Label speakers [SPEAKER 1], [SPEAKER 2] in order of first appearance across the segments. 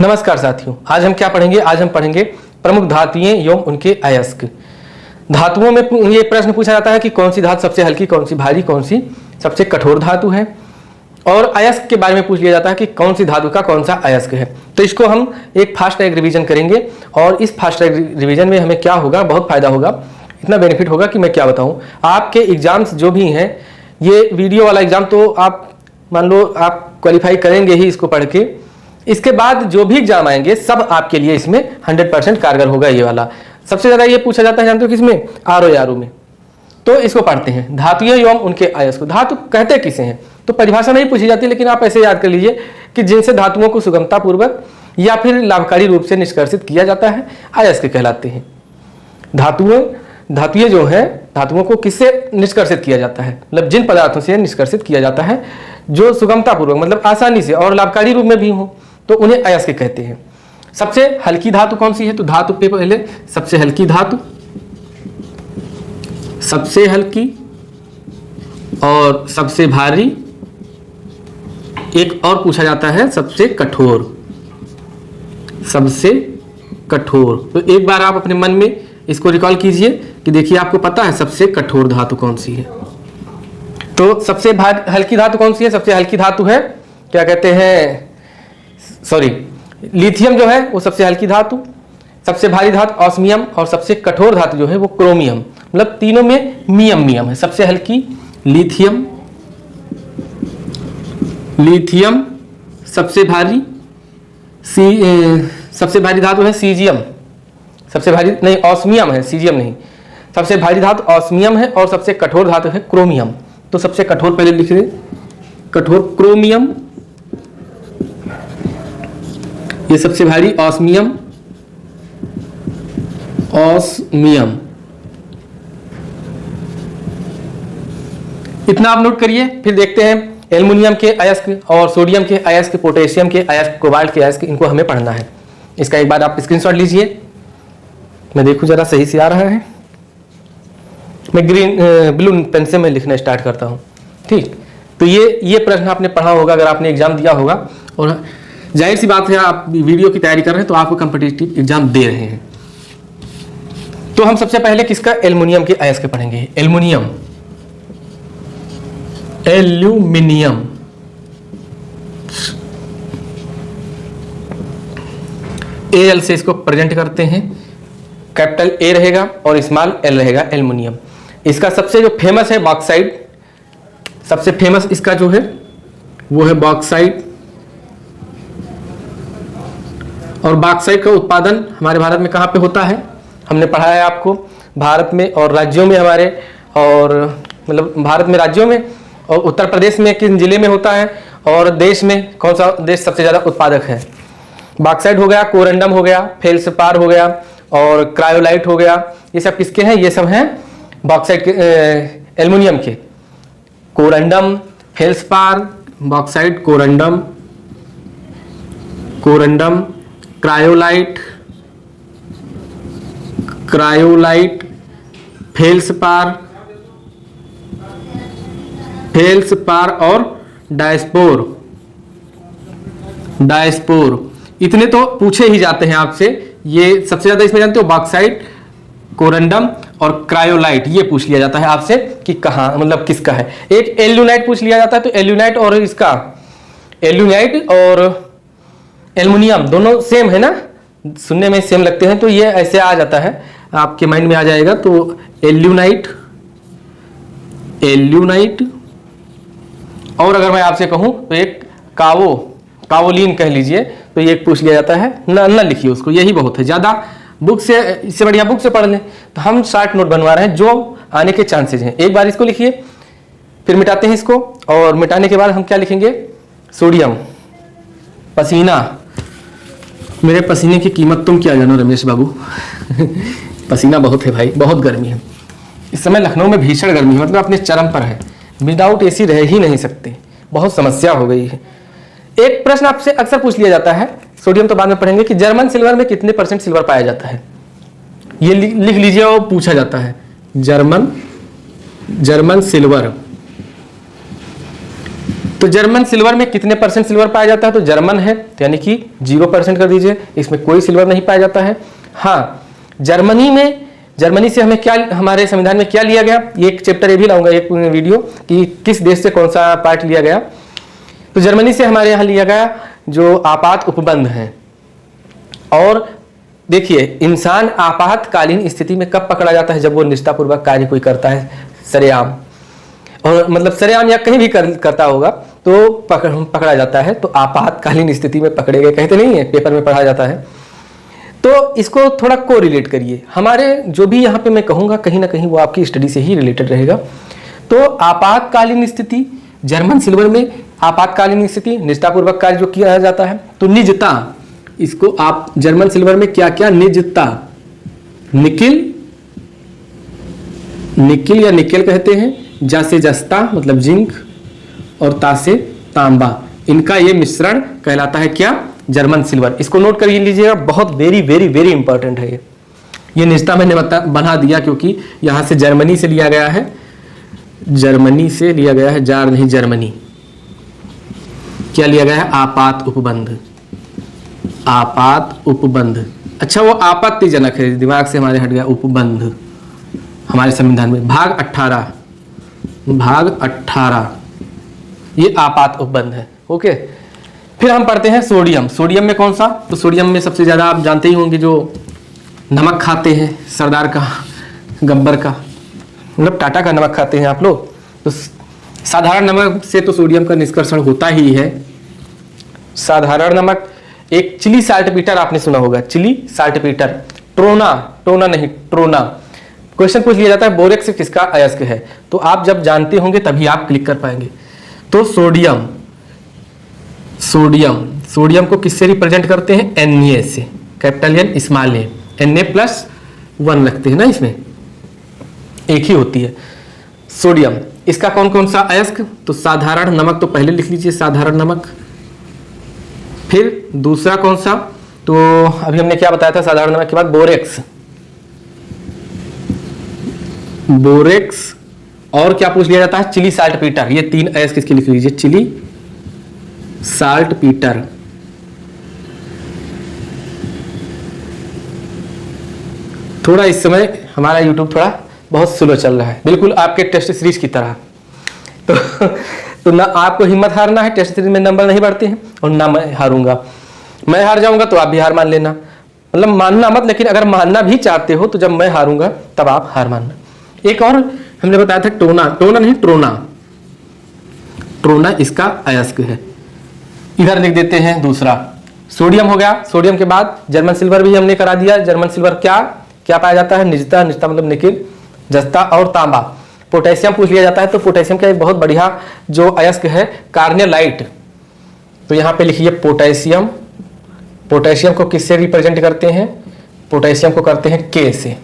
[SPEAKER 1] नमस्कार साथियों, आज हम क्या पढ़ेंगे? आज हम पढ़ेंगे प्रमुख धातुएं एवं उनके अयस्क। धातुओं में ये प्रश्न पूछा जाता है कि कौन सी धातु सबसे हल्की, कौन सी भारी, कौन सी सबसे कठोर धातु है। और अयस्क के बारे में पूछ लिया जाता है कि कौन सी धातु का कौन सा अयस्क है। तो इसको हम एक फास्ट ट्रैक रिवीजन करेंगे और इस फास्ट ट्रैक रिवीजन में हमें क्या होगा, बहुत फायदा होगा, इतना बेनिफिट होगा कि मैं क्या बताऊँ। आपके एग्जाम्स जो भी हैं, ये वीडियो वाला एग्जाम तो आप मान लो आप क्वालिफाई करेंगे ही इसको पढ़ के, इसके बाद जो भी एग्जाम आएंगे सब आपके लिए इसमें 100% कारगर होगा। ये वाला सबसे ज्यादा ये पूछा जाता है, जानते हो किसमें? आरओ में। तो इसको पढ़ते हैं, धातुएं एवं उनके अयस्क। धातु कहते किसे हैं? तो परिभाषा नहीं पूछी जाती, लेकिन आप ऐसे याद कर लीजिए कि जिनसे धातुओं को सुगमता पूर्वक या फिर लाभकारी रूप से निष्कर्षित किया जाता है, अयस्क कहलाते हैं। धातुएं जो है, धातुओं को किससे निष्कर्षित किया जाता है? मतलब जिन पदार्थों से निष्कर्षित किया जाता है जो सुगमता पूर्वक, मतलब आसानी से और लाभकारी रूप में भी हो, तो उन्हें अयस्क कहते हैं। सबसे हल्की धातु कौन सी है? तो धातु पे पहले सबसे हल्की धातु, सबसे हल्की और सबसे भारी, एक और पूछा जाता है सबसे कठोर। सबसे कठोर, तो एक बार आप अपने मन में इसको रिकॉल कीजिए कि देखिए आपको पता है सबसे कठोर धातु कौन सी है। तो सबसे हल्की धातु कौन सी है? सबसे हल्की धातु है, क्या कहते हैं, सॉरी, लिथियम जो है वो सबसे हल्की धातु, सबसे भारी धातु ऑस्मियम, और सबसे कठोर धातु जो है वो क्रोमियम। मतलब तीनों में मियम है। सबसे हल्की लिथियम, सबसे भारी सबसे भारी धातु है सीजियम, सबसे भारी नहीं ऑस्मियम है, सीजियम नहीं। सबसे भारी धातु ऑस्मियम है और सबसे कठोर धातु है क्रोमियम। तो सबसे कठोर पहले लिख रहे, कठोर क्रोमियम, ये सबसे भारी ऑस्मियम, इतना आप नोट करिए। फिर देखते हैं एल्युमिनियम के अयस्क और सोडियम के अयस्क, पोटेशियम के अयस्क, कोबाल्ट के अयस्क, इनको हमें पढ़ना है। इसका एक बार आप स्क्रीनशॉट लीजिए, मैं देखूं जरा सही से आ रहा है। मैं ब्लू पेन से मैं लिखना स्टार्ट करता हूं, ठीक। तो ये प्रश्न आपने पढ़ा होगा अगर आपने एग्जाम दिया होगा, और जाहिर सी बात है आप वीडियो की तैयारी कर रहे हैं तो आपको कॉम्पिटिटिव एग्जाम दे रहे हैं। तो हम सबसे पहले किसका? एल्युमिनियम के अयस्क पढ़ेंगे। एल्युमिनियम एल से इसको प्रेजेंट करते हैं, कैपिटल ए रहेगा और स्मॉल एल रहेगा। एल्युमिनियम, इसका सबसे जो फेमस है बॉक्साइट, सबसे फेमस इसका जो है वो है बॉक्साइट। और बॉक्साइट का उत्पादन हमारे भारत में कहाँ पे होता है? हमने पढ़ा है आपको, भारत में और राज्यों में हमारे, और मतलब भारत में राज्यों में और उत्तर प्रदेश में किन जिले में होता है, और देश में कौन सा देश सबसे ज़्यादा उत्पादक है। बॉक्साइट हो गया, कोरंडम हो गया, फेल्सपार हो गया और क्रायोलाइट हो गया। ये सब किसके हैं? ये सब हैं बॉक्साइट के, एल्युमिनियम के। Corundum, feldspar, bauxite, corundum, cryolite, feldspar और डायस्पोर। इतने तो पूछे ही जाते हैं आपसे। ये सबसे ज्यादा इसमें जानते हो बॉक्साइट, कोरंडम और क्रायोलाइट, ये पूछ लिया जाता है आपसे कि कहाँ, मतलब किसका है। एक एल्यूनाइट पूछ लिया जाता है, तो एल्यूनाइट और इसका, एल्यूनाइट और एल्युमिनियम दोनों सेम है ना, सुनने में सेम लगते हैं, तो ये ऐसे आ जाता है, आपके माइंड में आ जाएगा। तो एल्यूनाइट, और अगर मैं आपसे कहूं तो एक कावोलिन कह लीजिए, तो ये पूछ लिया जाता है। न लिखिए उसको, यही बहुत है, ज़्यादा बुक से, इससे बढ़िया बुक से पढ़ लें। तो हम शॉर्ट नोट बनवा रहे हैं जो आने के चांसेज हैं। एक बार इसको लिखिए, फिर मिटाते हैं इसको, और मिटाने के बाद हम क्या लिखेंगे? सोडियम, पसीना। मेरे पसीने की कीमत तुम क्या जानो रमेश बाबू। पसीना बहुत है भाई, बहुत गर्मी है इस समय। लखनऊ में भीषण गर्मी है, मतलब अपने चरम पर है, विदाउट एसी रह ही नहीं सकते, बहुत समस्या हो गई है। एक प्रश्न आपसे अक्सर पूछ लिया जाता है, सोडियम तो बाद में पढ़ेंगे, कि जर्मन सिल्वर में कितने % सिल्वर पाया जाता है? ये लिख लीजिए, और पूछा जाता है जर्मन सिल्वर तो जर्मन सिल्वर में कितने परसेंट सिल्वर पाया जाता है? तो जर्मन है तो यानी कि 0% कर दीजिए, इसमें कोई सिल्वर नहीं पाया जाता है। हाँ, जर्मनी से हमें क्या, हमारे संविधान में क्या लिया गया, ये एक चैप्टर ये भी लाऊंगा एक वीडियो कि किस देश से कौन सा पार्ट लिया गया। तो जर्मनी से हमारे यहाँ लिया गया जो आपात उपबंध है। और देखिए, इंसान आपातकालीन स्थिति में कब पकड़ा जाता है? जब वो निष्ठापूर्वक कार्य कोई करता है सरेआम, और मतलब सरेआम या कहीं भी करता होगा तो पकड़ा जाता है। तो आपातकालीन स्थिति में पकड़े गए, कहते नहीं है, पेपर में पढ़ा जाता है। तो इसको थोड़ा को रिलेट करिए, हमारे जो भी यहाँ पे मैं कहूँगा कहीं ना कहीं वो आपकी स्टडी से ही रिलेटेड रहेगा। तो आपातकालीन स्थिति, जर्मन सिल्वर में आपातकालीन स्थिति, निष्ठापूर्वक कार्य जो किया जाता है। तो निजता, इसको आप जर्मन सिल्वर में क्या क्या, निजता, निकिल या निकेल कहते हैं, जा से जस्ता मतलब जिंक, और ता से तांबा, इनका ये मिश्रण कहलाता है क्या? German silver. इसको नोट कर लीजिएगा, बहुत वेरी वेरी वेरी इंपॉर्टेंट है ये निजता मैंने बना दिया क्योंकि यहाँ से जर्मनी से लिया गया है, जर्मनी से लिया गया है, जार नहीं जर्मनी। क्या लिया गया है? आपात उपबंध, आपात उपबंध। अच्छा, वो आपत्तिजनक है, दिमाग से हमारे हट गया। उपबंध हमारे संविधान में भाग 18 ये आपात उपबंध है। ओके, फिर हम पढ़ते हैं सोडियम। सोडियम में कौन सा? तो सोडियम में सबसे ज्यादा आप जानते ही होंगे जो नमक खाते हैं, सरदार का, गब्बर का, मतलब टाटा का नमक खाते हैं आप लोग। तो साधारण नमक से तो सोडियम का निष्कर्षण होता ही है। साधारण नमक, एक चिली साल्टपीटर आपने सुना होगा, चिली साल्टपीटर, टोना नहीं, ट्रोना। क्वेश्चन पूछ लिया जाता है बोरेक्स किसका अयस्क है, तो आप जब जानते होंगे तभी आप क्लिक कर पाएंगे। तो सोडियम को किससे रिप्रेजेंट करते हैं? Na से, capital N small a, Na+1 लगते हैं ना, इसमें एक ही होती है सोडियम। इसका कौन कौन सा अयस्क? तो साधारण नमक तो पहले लिख लीजिए, साधारण नमक। फिर दूसरा कौन सा? तो अभी हमने क्या बताया था, साधारण नमक के बाद बोरेक्स, और क्या पूछ लिया जाता है? Chile saltpetre. ये 3 अयस्क इसके लिख लीजिए, चिली साल्टपीटर। थोड़ा इस समय हमारा YouTube थोड़ा बहुत स्लो चल रहा है, बिल्कुल आपके टेस्ट सीरीज की तरह। तो ना आपको हिम्मत हारना है, टेस्ट सीरीज में नंबर नहीं बढ़ते हैं, और ना मैं हारूंगा। मैं हार जाऊंगा तो आप भी हार मान लेना, मतलब मानना मत, लेकिन अगर मानना भी चाहते हो तो जब मैं हारूंगा तब आप हार मानना। एक और हमने बताया था टोना नहीं, ट्रोना इसका अयस्क है। इधर लिख देते हैं दूसरा, सोडियम हो गया। सोडियम के बाद जर्मन सिल्वर भी हमने करा दिया। जर्मन सिल्वर क्या क्या पाया जाता है? निजता मतलब निकिल, जस्ता और तांबा। पोटेशियम पूछ लिया जाता है, तो पोटेशियम का एक बहुत बढ़िया जो अयस्क है कार्नेलाइट। तो यहाँ पे लिखिए पोटेशियम। पोटेशियम को किससे रिप्रेजेंट करते हैं? पोटेशियम को करते हैं K से।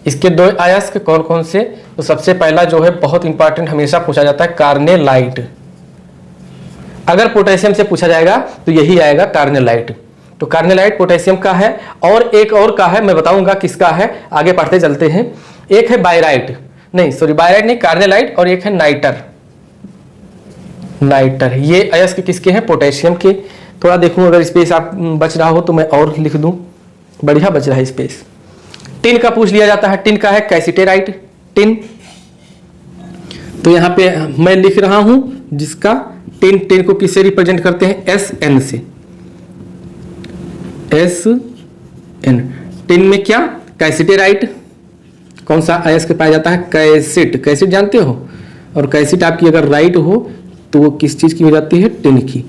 [SPEAKER 1] इसके 2 अयस्क कौन कौन से? तो सबसे पहला जो है बहुत इंपॉर्टेंट, हमेशा पूछा जाता है, कार्नेलाइट। अगर पोटेशियम से पूछा जाएगा तो यही आएगा, कार्नेलाइट। तो कार्नेलाइट पोटेशियम का है, और एक और का है, मैं बताऊंगा किसका है, आगे पढ़ते चलते हैं। एक है बायराइट, नहीं सॉरी बायराइट नहीं, कार्नेलाइट, और एक है नाइटर। ये अयस्क किसके हैं? पोटेशियम के। थोड़ा देखूं अगर स्पेस आप बच रहा हो तो मैं और लिख दूं, बढ़िया बच रहा है स्पेस। टिन का पूछ लिया जाता है, टिन का है कैसिटेराइट, टिन। तो यहाँ पे मैं लिख रहा हूं जिसका टिन को किससे रिप्रेजेंट करते हैं? Sn से, Sn। टिन में क्या? कैसिटेराइट। कौन सा अयस्क पाया जाता है? कैसिट जानते हो, और कैसिट आपकी अगर राइट हो तो वो किस चीज की हो जाती है? टिन की।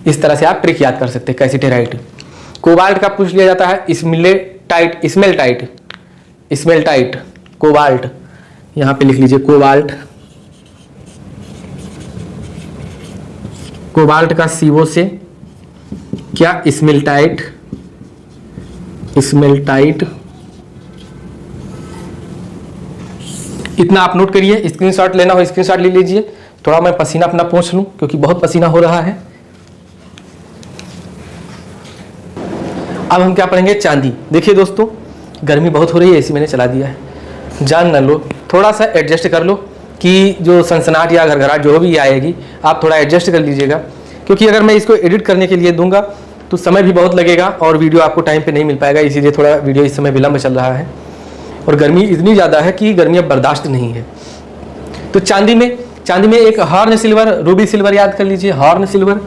[SPEAKER 1] इस तरह से आप ट्रिक याद कर सकते हैं, कैसिटेराइट। कोबाल्ट का पूछ लिया जाता है, स्मेल्टाइट, कोबाल्ट। यहां पे लिख लीजिए कोबाल्ट। कोबाल्ट का CO से क्या? स्मेल्टाइट। इतना आप नोट करिए, स्क्रीनशॉट लेना हो स्क्रीनशॉट ले लीजिए। थोड़ा मैं पसीना अपना पोंछ लूं क्योंकि बहुत पसीना हो रहा है। अब हम क्या पढ़ेंगे? चांदी। देखिए दोस्तों, गर्मी बहुत हो रही है, एसी मैंने चला दिया है, जान ना लो, थोड़ा सा एडजस्ट कर लो। कि जो सनसनाहट या घरघराहट जो भी आएगी आप थोड़ा एडजस्ट कर लीजिएगा, क्योंकि अगर मैं इसको एडिट करने के लिए दूंगा तो समय भी बहुत लगेगा और वीडियो आपको टाइम पे नहीं मिल पाएगा, इसीलिए थोड़ा वीडियो इस समय विलम्ब चल रहा है। और गर्मी इतनी ज़्यादा है कि गर्मी अब बर्दाश्त नहीं है। तो चांदी में एक हॉर्न सिल्वर, रूबी सिल्वर याद कर लीजिए। हॉर्न सिल्वर,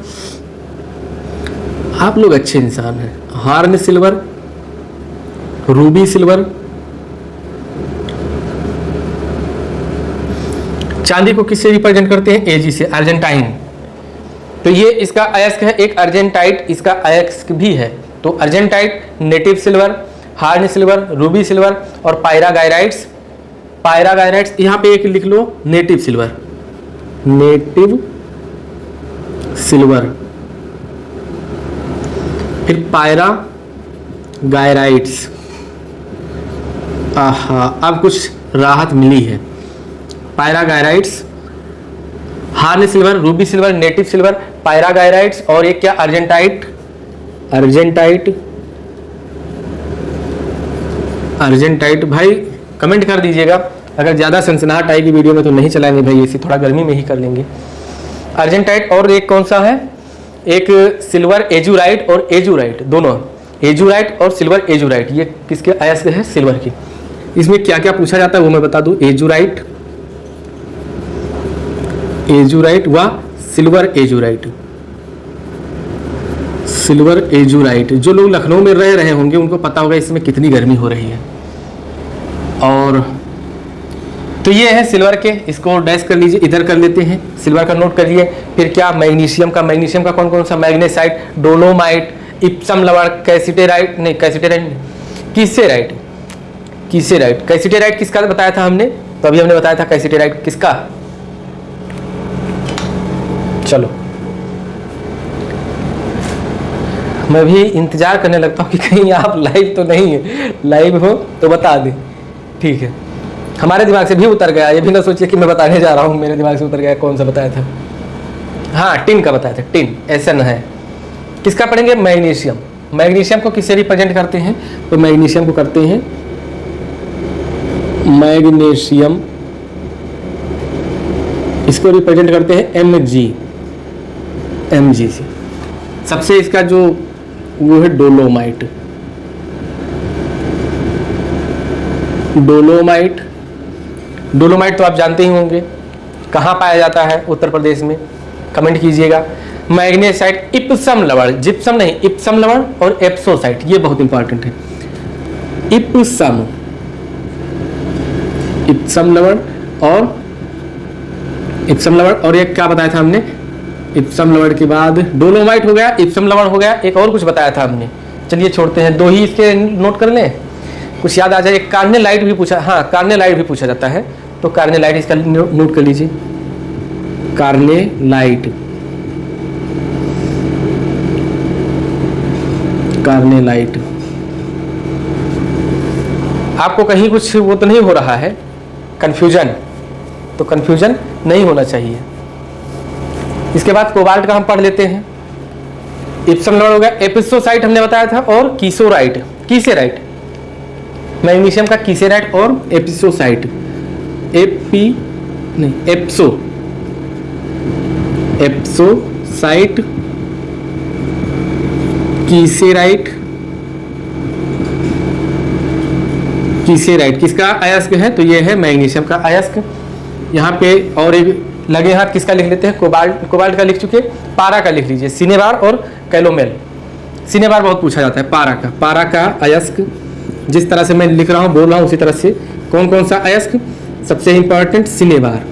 [SPEAKER 1] आप लोग अच्छे इंसान हैं। Horn silver, ruby silver. चांदी को किससे रिप्रेजेंट करते हैं? एजी से, अर्जेंटाइन। तो ये इसका अयस्क है, एक अर्जेंटाइट इसका अयस्क भी है। तो argentite, native silver, horn silver, ruby silver और पायरागायराइट्स। पायरागायराइट्स यहाँ पे एक लिख लो, नेटिव सिल्वर, नेटिव सिल्वर। फिर पायरागायराइट्स। आहा, अब कुछ राहत मिली है। Pyrargyrites, horn silver, ruby silver, native silver, pyrargyrites और एक क्या? अर्जेंटाइट। अर्जेंटाइट भाई कमेंट कर दीजिएगा, अगर ज़्यादा सनसनाहट आएगी वीडियो में तो नहीं चलाएंगे भाई, इसी थोड़ा गर्मी में ही कर लेंगे। अर्जेंटाइट और एक कौन सा है? एक सिल्वर एजुराइट और एजुराइट, दोनों एजुराइट और सिल्वर एजुराइट, ये किसके अयस्क है? सिल्वर की। इसमें क्या क्या पूछा जाता है वो मैं बता दूं। एजुराइट व सिल्वर एजुराइट। सिल्वर एजुराइट, जो लोग लखनऊ में रह रहे होंगे उनको पता होगा इसमें कितनी गर्मी हो रही है। और तो ये है सिल्वर के, इसको डैश कर लीजिए, इधर कर लेते हैं, सिल्वर का नोट करिए। फिर क्या? मैग्नीशियम का कौन कौन सा? मैग्नेसाइट, डोलोमाइट, इप्सम लवण, कैसिटेराइट, नहीं कैसिटेराइट, कीसेराइट। कैसिटेराइट किसका बताया था हमने? तो अभी हमने बताया था कैसिटेराइट किसका। चलो मैं भी इंतजार करने लगता हूँ कि कहीं आप लाइव तो नहीं है, लाइव हो तो बता दें। ठीक है, हमारे दिमाग से भी उतर गया, ये भी ना सोचिए कि मैं बताने जा रहा हूँ, मेरे दिमाग से उतर गया। कौन सा बताया था? हाँ, टिन का बताया था, टिन एसन है। किसका पढ़ेंगे? मैग्नीशियम। मैग्नीशियम को किससे रिप्रेजेंट करते हैं? तो मैग्नीशियम को करते हैं, मैग्नीशियम इसको रिप्रेजेंट करते हैं Mg से। सबसे इसका जो वो है डोलोमाइट। डोलोमाइट तो आप जानते ही होंगे कहाँ पाया जाता है, उत्तर प्रदेश में। कमेंट कीजिएगा। मैग्नेसाइट, इप्सम लवण, जिप्सम नहीं, इप्सम लवण और एप्सोसाइट, ये बहुत इंपॉर्टेंट है। इप्सम लवण और एक क्या बताया था हमने? इप्सम लवण के बाद डोलोमाइट हो गया, इप्सम लवण हो गया, एक और कुछ बताया था हमने। चलिए छोड़ते हैं, दो ही इसके नोट कर लें, कुछ याद आ जाए। कार्नेलाइट भी पूछा, हाँ कार्नेलाइट भी पूछा जाता है, तो कार्नेलाइट इसका नोट कर लीजिए। कार्नेलाइट। आपको कहीं कुछ वो तो नहीं हो रहा है कंफ्यूजन? तो कंफ्यूजन नहीं होना चाहिए। इसके बाद कोबाल्ट का हम पढ़ लेते हैं। इप्सम लवण हो गया, एपिसोसाइट हमने बताया था, और कीसेराइट। मैग्नीशियम का कीसेराइट और एपिसोसाइट। एप्सोसाइट, कीसेराइट किसका अयस्क है? तो ये है मैग्नीशियम का अयस्क। यहाँ पे और एक लगे हाथ किसका लिख लेते हैं? कोबाल्ट का लिख चुके। पारा का लिख लीजिए, सिनेबार और कैलोमेल। सिनेबार बहुत पूछा जाता है। पारा का अयस्क, जिस तरह से मैं लिख रहा हूँ बोल रहा हूँ उसी तरह से। कौन कौन सा अयस्क? सबसे इंपॉर्टेंट सिनेबार,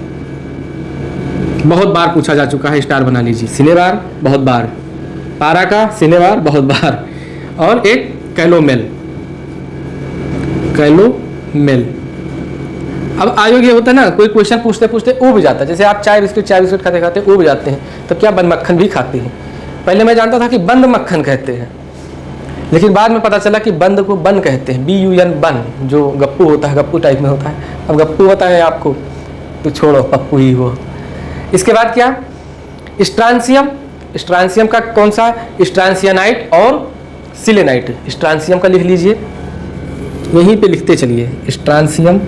[SPEAKER 1] बहुत बार पूछा जा चुका है, स्टार बना लीजिए। सिनेबार बहुत बार, पारा का, सिनेबार बहुत बार, और एक कैलोमेल। अब आयोग ये होता है ना, कोई क्वेश्चन पूछते पूछते ऊब जाता है। जैसे आप चाय बिस्किट खाते खाते ऊब जाते हैं, तो क्या बंद मक्खन भी खाते हैं? पहले मैं जानता था कि बंद मक्खन कहते हैं, लेकिन बाद में पता चला कि बंद को बन कहते हैं, BUN बन, जो गप्पू होता है, गप्पू टाइप में होता है। अब गप्पू होता है आपको तो छोड़ो, पप्पू ही वो। इसके बाद क्या? स्ट्रांसियम का कौन सा? स्ट्रांसियनाइट और सिलेनाइट। स्ट्रांसियम का लिख लीजिए, यहीं पे लिखते चलिए। स्ट्रांसियम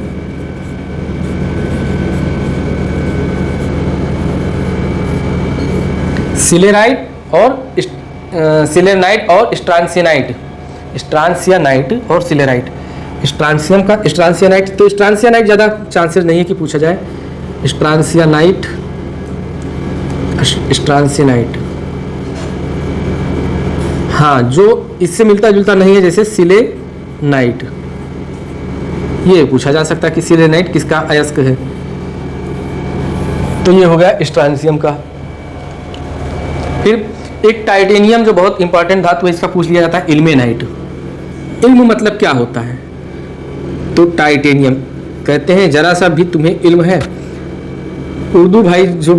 [SPEAKER 1] सिलेराइट और सिलेनाइट और स्ट्रांसियानाइट, स्ट्रांसियानाइट और सिलेराइट। स्ट्रांसियम का स्ट्रांसियानाइट, तो स्ट्रांसियानाइट ज़्यादा चांसेस नहीं है कि पूछा जाए। स्ट्रांसियानाइट, स्ट्रांसियानाइट, हाँ जो इससे मिलता जुलता नहीं है जैसे सिलेनाइट, ये पूछा जा सकता है कि सिलेनाइट किसका अयस्क है। तो ये हो गया स्ट्रांसियम का। फिर एक टाइटेनियम जो बहुत इंपॉर्टेंट धातु है, इसका पूछ लिया जाता है इल्मेनाइट। इल्म मतलब क्या होता है? तो टाइटेनियम कहते हैं जरा सा भी तुम्हें इल्म है, उर्दू भाई जो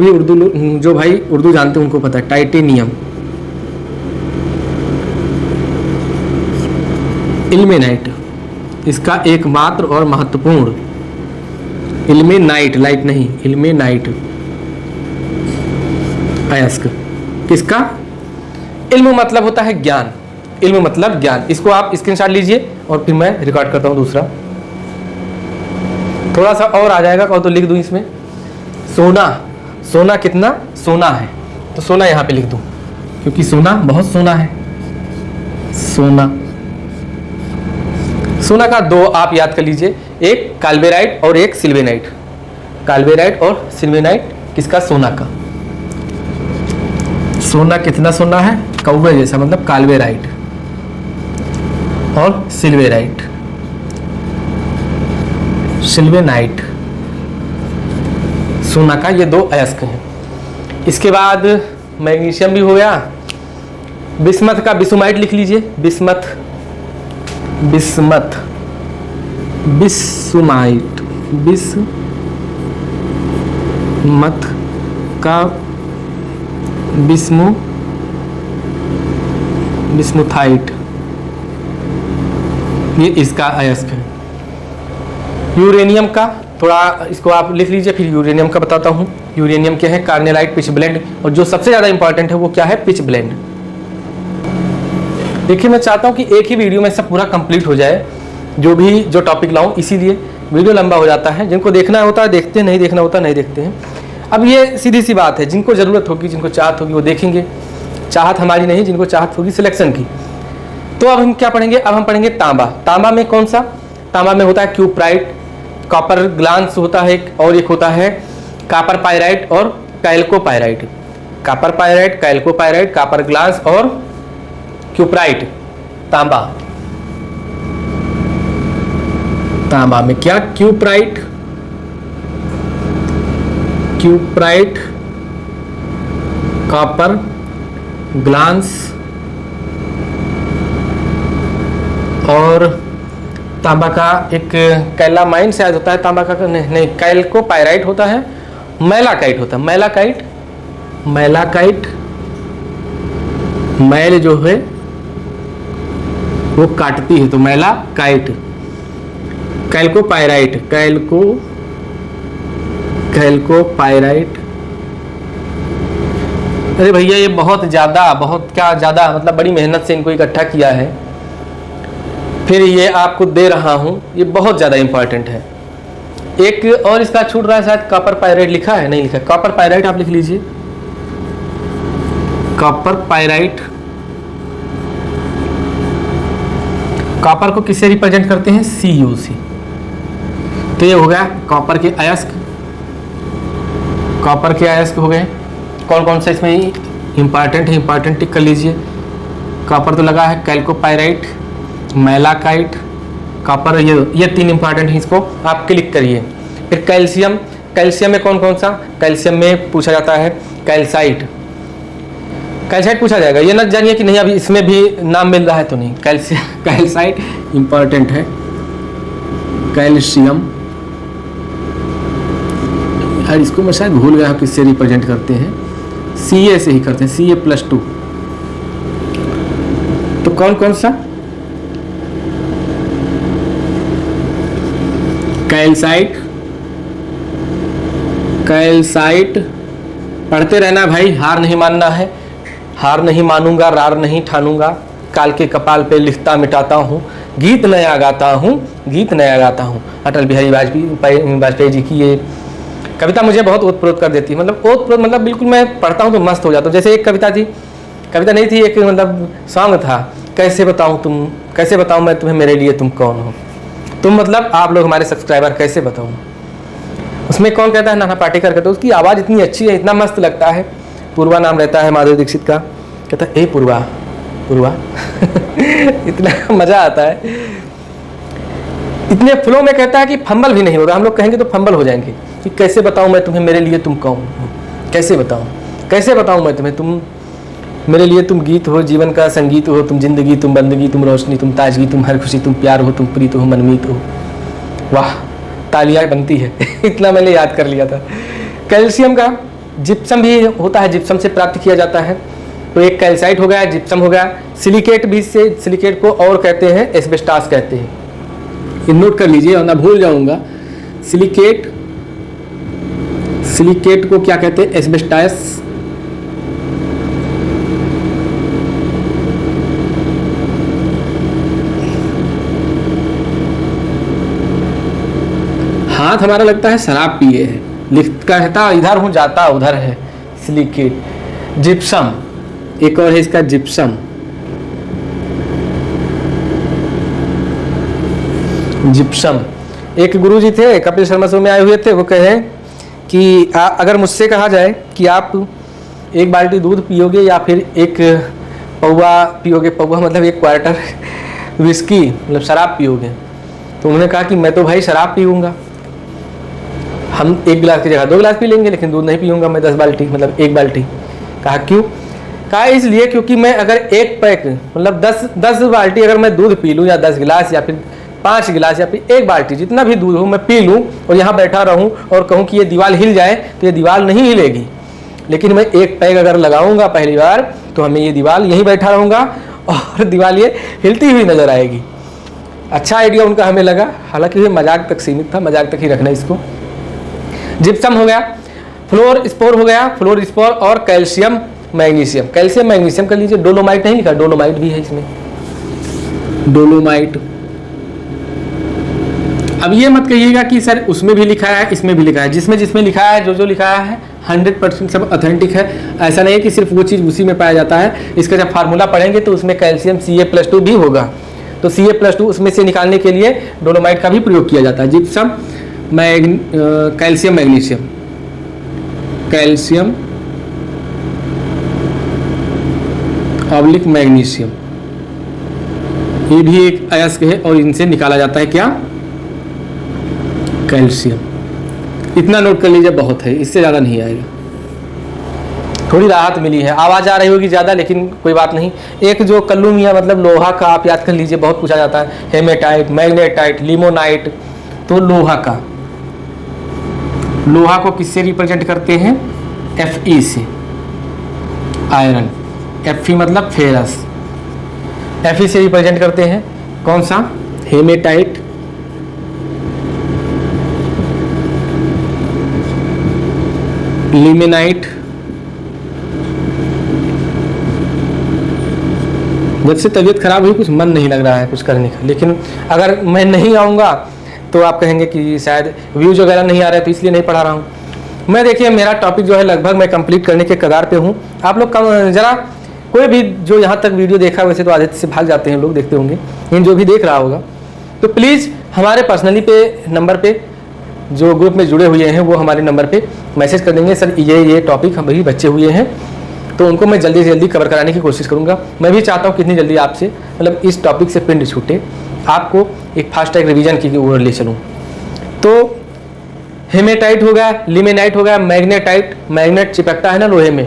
[SPEAKER 1] भाई उर्दू जानते हैं उनको पता है टाइटेनियम, इल्मेनाइट इसका एकमात्र और महत्वपूर्ण, इल्मेनाइट लाइट नहीं, इल्मेनाइट अयस्क किसका? इल्म मतलब होता है ज्ञान, इल्म मतलब ज्ञान। इसको आप स्क्रीनशॉट लीजिए और फिर मैं रिकॉर्ड करता हूँ दूसरा, थोड़ा सा और आ जाएगा और तो लिख दूँ इसमें। सोना, सोना कितना सोना है, तो सोना यहाँ पे लिख दूँ क्योंकि सोना बहुत सोना है। सोना, सोना का दो आप याद कर लीजिए, एक काल्वेराइट और एक सिल्वेनाइट। काल्वेराइट और सिल्वेनाइट किसका? सोना का। सोना कितना सोना है? कौवे जैसा, मतलब काल्वेराइट और सिल्वेराइट, सिल्वेनाइट, सोना का ये दो अयस्क हैं। इसके बाद मैग्नीशियम भी हो गया। बिस्मथ का बिस्माइट लिख लीजिए, बिस्मथ, बिस्मथ, बिस्माइट, बिस्मथ का बिस्मुथाइट, ये इसका अयस्क है। यूरेनियम का थोड़ा इसको आप लिख लीजिए, फिर यूरेनियम का बताता हूँ। यूरेनियम क्या है? कार्नेलाइट पिच ब्लेंड, और जो सबसे ज़्यादा इंपॉर्टेंट है वो क्या है? Pitch blend. देखिए मैं चाहता हूँ कि एक ही वीडियो में सब पूरा कंप्लीट हो जाए, जो टॉपिक लाऊं, इसीलिए वीडियो लंबा हो जाता है। जिनको देखना होता है देखते हैं, नहीं देखना होता नहीं देखते हैं। अब ये सीधी सी बात है, जिनको ज़रूरत होगी, जिनको चाहत होगी वो देखेंगे। चाहत हमारी नहीं, जिनको चाहत होगी सिलेक्शन की। तो अब हम क्या पढ़ेंगे? अब हम पढ़ेंगे तांबा। तांबा में कौन सा? तांबा में होता है क्यूप्राइट, कॉपर ग्लांस होता है एक, और एक होता है कॉपर पायराइट और कैल्कोपायराइट। कॉपर पायराइट, कैल्कोपायराइट, कॉपर ग्लांस और क्यूप्राइट। तांबा, तांबा में क्या? क्यूप्राइट, क्यूप्राइट, कॉपर ग्लांस और तांबा का एक कैलामाइन शायद होता है। तांबा का नहीं, कैल्कोपायराइट होता है, मैलाकाइट होता है, मैलाकाइट, मैलाकाइट, मैल जो है वो काटती है तो मैलाकाइट। कैल्कोपायराइट, कैल्कोपायराइट। अरे भैया ये बहुत क्या ज़्यादा, मतलब बड़ी मेहनत से इनको इकट्ठा किया है, फिर ये आपको दे रहा हूँ, ये बहुत ज़्यादा इंपॉर्टेंट है। एक और इसका छूट रहा है शायद, कॉपर पायराइट लिखा है, नहीं लिखा। कॉपर पायराइट आप लिख लीजिए, कॉपर पायराइट। कॉपर को किससे रिप्रेजेंट करते हैं? CuC। तो ये हो गया कॉपर के अयस्क, कॉपर के अयस्क हो गए। कौन कौन सा इसमें इंपॉर्टेंट है? इंपॉर्टेंट टिक कर लीजिए। कॉपर तो लगा है, कैल्कोपायराइट, मैलाकाइट, कॉपर, ये तीन इंपॉर्टेंट है, इसको आप क्लिक करिए। फिर कैल्शियम, कैल्शियम में कौन कौन सा? कैल्शियम में पूछा जाता है कैल्साइट, कैल्साइट पूछा जाएगा। ये न जानिए कि नहीं अभी इसमें भी नाम मिल रहा है तो नहीं। कैल्साइट इंपॉर्टेंट है। कैल्शियम, यार इसको मैं शायद भूल गया किससे रिप्रेजेंट करते हैं, Ca से ही करते हैं, Ca+2। तो कौन कौन सा? Calcite, calcite. पढ़ते रहना भाई, हार नहीं मानना है। हार नहीं मानूंगा, रार नहीं ठानूंगा, काल के कपाल पे लिखता मिटाता हूँ, गीत नया गाता हूँ, गीत नया गाता हूँ। अटल बिहारी वाजपेयी जी की ये कविता मुझे बहुत ओतप्रोत कर देती है, मतलब ओतप्रोत मतलब बिल्कुल मैं पढ़ता हूँ तो मस्त हो जाता हूँ। जैसे एक कविता थी, कविता नहीं थी, एक मतलब सॉन्ग था, कैसे बताऊँ मैं तुम्हें मेरे लिए तुम कौन हो। तुम मतलब आप लोग हमारे सब्सक्राइबर, कैसे बताऊँ। उसमें कौन कहता है, नाना पाटेकर कहता है, उसकी आवाज़ इतनी अच्छी है, इतना मस्त लगता है। पूर्वा नाम रहता है माधुरी दीक्षित का, कहता है ए पूर्वा पूर्वा इतना मज़ा आता है, इतने फ्लो में कहता है कि फंबल भी नहीं होगा। हम लोग कहेंगे तो फंबल हो जाएंगे कि कैसे बताऊँ मैं तुम्हें मेरे लिए तुम कौन हो, कैसे बताऊँ मैं तुम्हें, तुम मेरे लिए तुम गीत हो, जीवन का संगीत हो, तुम जिंदगी, तुम बंदगी, तुम रोशनी, तुम ताजगी, तुम हर खुशी, तुम प्यार हो, तुम प्रीत हो, मनमीत हो। वाह, तालियां बनती है इतना मैंने याद कर लिया था। कैल्शियम का जिप्सम भी होता है, जिप्सम से प्राप्त किया जाता है। तो एक कैल्साइट हो गया, जिप्सम हो गया, सिलिकेट भी, से सिलिकेट को और कहते हैं एस्बेस्टास कहते हैं। ये नोट कर लीजिए और ना भूल जाऊंगा। सिलिकेट को क्या कहते हैं, एस्बेस्टास। हाथ हमारा लगता है शराब पिए है, कहता इधर हूं जाता उधर है, सिलिकेट। जिप्सम, एक और है इसका जिप्सम। एक गुरुजी थे, कपिल शर्मा शो में आए हुए थे, वो कहे कि अगर मुझसे कहा जाए कि आप एक बाल्टी दूध पियोगे या फिर एक पौवा पियोगे, पौवा मतलब एक क्वार्टर विस्की मतलब शराब पियोगे, तो उन्होंने कहा कि मैं तो भाई शराब पीऊँगा, हम 1 गिलास की जगह 2 गिलास पी लेंगे, लेकिन दूध नहीं पीऊँगा मैं 10 बाल्टी, मतलब 1 बाल्टी। कहा क्यों? कहा इसलिए क्योंकि मैं अगर एक पैक मतलब 10 बाल्टी अगर मैं दूध पी लूँ, या 10 गिलास या फिर 5 गिलास या फिर 1 बाल्टी, जितना भी दूध हो मैं पी लूँ और यहाँ बैठा रहूँ और कहूँ कि ये दीवार हिल जाए, तो ये दीवार नहीं हिलेगी। लेकिन मैं एक पैक अगर लगाऊंगा पहली बार, तो हमें ये दीवार यहीं बैठा रहूँगा और दीवार ये हिलती हुई नजर आएगी। अच्छा आइडिया उनका हमें लगा, हालांकि ये मजाक तक सीमित था, मजाक तक ही रखना इसको। जिप्सम हो गया, फ्लोर स्पोर हो गया, फ्लोर स्पोर, और कैल्शियम मैग्नीशियम। कैल्शियम मैग्नीशियम कर लीजिए, डोलोमाइट नहीं लिखा, डोलोमाइट भी है इसमें, डोलोमाइट। अब ये मत कहिएगा कि सर उसमें भी लिखा है इसमें भी लिखा है, जिसमें लिखा है, जो लिखा है 100% सब ऑथेंटिक है। ऐसा नहीं है कि सिर्फ वो चीज़ उसी में पाया जाता है। इसका जब फार्मूला पढ़ेंगे तो उसमें कैल्शियम Ca+2 भी होगा, तो Ca+2 उसमें से निकालने के लिए डोलोमाइट का भी प्रयोग किया जाता है। Gypsum, calcium magnesium, calcium oblique magnesium, ये भी एक अयस्क है और इनसे निकाला जाता है क्या, कैल्शियम। इतना नोट कर लीजिए, बहुत है, इससे ज़्यादा नहीं आएगा। थोड़ी राहत मिली है, आवाज़ आ रही होगी ज़्यादा, लेकिन कोई बात नहीं। एक जो कल्लू मियाँ मतलब लोहा का, आप याद कर लीजिए, बहुत पूछा जाता है, हेमेटाइट, मैग्नेटाइट, लिमोनाइट। तो लोहा को किससे रिप्रेजेंट करते हैं, Fe से, आयरन। Fe मतलब फेरस, Fe से रिप्रेजेंट करते हैं कौन सा, हेमेटाइट, लिमेनाइट। जब से तबीयत खराब हुई कुछ मन नहीं लग रहा है कुछ करने का, लेकिन अगर मैं नहीं आऊँगा तो आप कहेंगे कि शायद व्यूज वगैरह नहीं आ रहे, तो इसलिए नहीं पढ़ा रहा हूँ मैं। देखिए मेरा टॉपिक जो है लगभग मैं कंप्लीट करने के कगार पे हूँ। आप लोग ज़रा कोई भी जो यहाँ तक वीडियो देखा, वैसे तो आधे से भाग जाते हैं लोग, देखते होंगे, लेकिन जो भी देख रहा होगा तो प्लीज़ हमारे पर्सनली पे नंबर पे जो ग्रुप में जुड़े हुए हैं वो हमारे नंबर पे मैसेज कर देंगे, सर ये टॉपिक हम भी बच्चे हुए हैं, तो उनको मैं जल्दी से जल्दी कवर कराने की कोशिश करूँगा। मैं भी चाहता हूँ कितनी जल्दी आपसे मतलब इस टॉपिक से पिंड छूटे, आपको एक फास्ट ट्रैक रिवीजन की ओर ले चलूँ। तो हेमेटाइट हो गया, लिमेनाइट हो गया, मैग्नेटाइट, मैग्नेट चिपकता है ना लोहे में,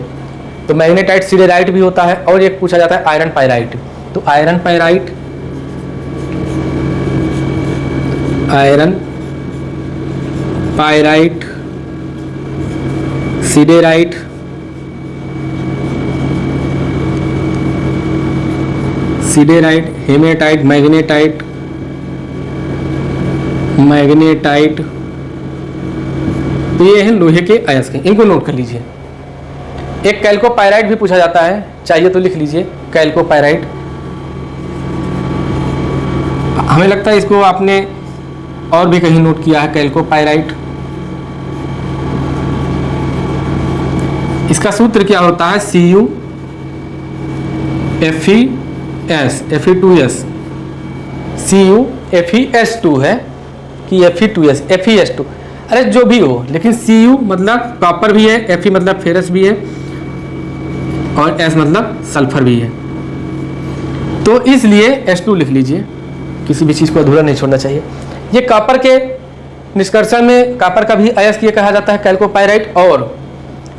[SPEAKER 1] तो मैग्नेटाइट सिडेराइट भी होता है, और एक पूछा जाता है आयरन पायराइट। तो iron pyrite, siderite, haematite, magnetite, तो ये हैं लोहे के अयस्क, इनको नोट कर लीजिए। एक कैल्कोपायराइट भी पूछा जाता है, चाहिए तो लिख लीजिए, कैल्कोपायराइट। हमें लगता है इसको आपने और भी कहीं नोट किया है, कैल्कोपायराइट। इसका सूत्र क्या होता है, Cu FeS Fe2S, Cu FeS2 है कि Fe2S FeS2, अरे जो भी हो, लेकिन Cu मतलब कॉपर भी है, Fe मतलब फेरस भी है और S मतलब सल्फर भी है, तो इसलिए S2 लिख लीजिए, किसी भी चीज़ को अधूरा नहीं छोड़ना चाहिए। ये कॉपर के निष्कर्षण में कॉपर का भी अयस्क ये कहा जाता है कैल्कोपाइराइट, और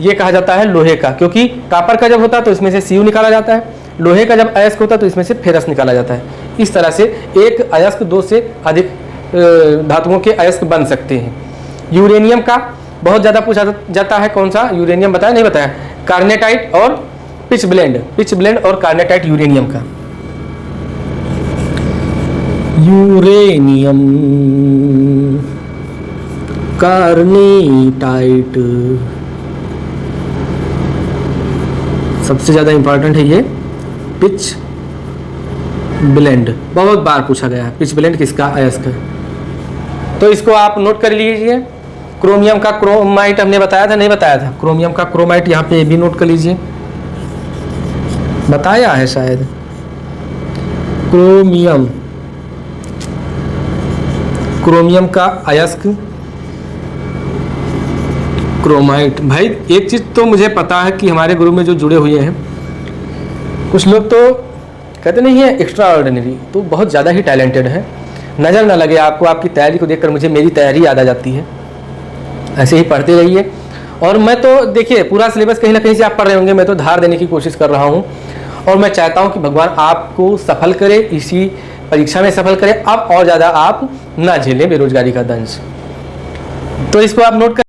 [SPEAKER 1] ये कहा जाता है लोहे का, क्योंकि कॉपर का जब होता है तो इसमें से Cu निकाला जाता है, लोहे का जब अयस्क होता है तो इसमें से फेरस निकाला जाता है। इस तरह से एक अयस्क दो से अधिक धातुओं के अयस्क बन सकते हैं। यूरेनियम का बहुत ज़्यादा पूछा जाता है, कौन सा यूरेनियम बताया नहीं बताया, कार्नेटाइट और पिच ब्लेंड और कार्नेटाइट यूरेनियम का। यूरेनियम कार्नेटाइट सबसे ज़्यादा इंपॉर्टेंट है। ये पिच ब्लेंड बहुत बार पूछा गया है, पिच ब्लेंड किसका अयस्क है, तो इसको आप नोट कर लीजिए। क्रोमियम का क्रोमाइट हमने बताया था नहीं बताया था, क्रोमियम का क्रोमाइट यहाँ पे भी नोट कर लीजिए, बताया है शायद। क्रोमियम का अयस्क क्रोमाइट। भाई एक चीज़ तो मुझे पता है कि हमारे ग्रुप में जो जुड़े हुए हैं कुछ लोग तो कहते नहीं है एक्स्ट्रा ऑर्डिनरी, तो बहुत ज़्यादा ही टैलेंटेड है। नज़र ना लगे आपको, आपकी तैयारी को देखकर मुझे मेरी तैयारी याद आ जाती है। ऐसे ही पढ़ते रहिए, और मैं तो देखिए पूरा सिलेबस कहीं ना कहीं से आप पढ़ रहे होंगे, मैं तो धार देने की कोशिश कर रहा हूँ, और मैं चाहता हूँ कि भगवान आपको सफल करे, इसी परीक्षा में सफल करे, अब और ज़्यादा आप ना झेलें बेरोजगारी का दंश। तो इसको आप नोट कर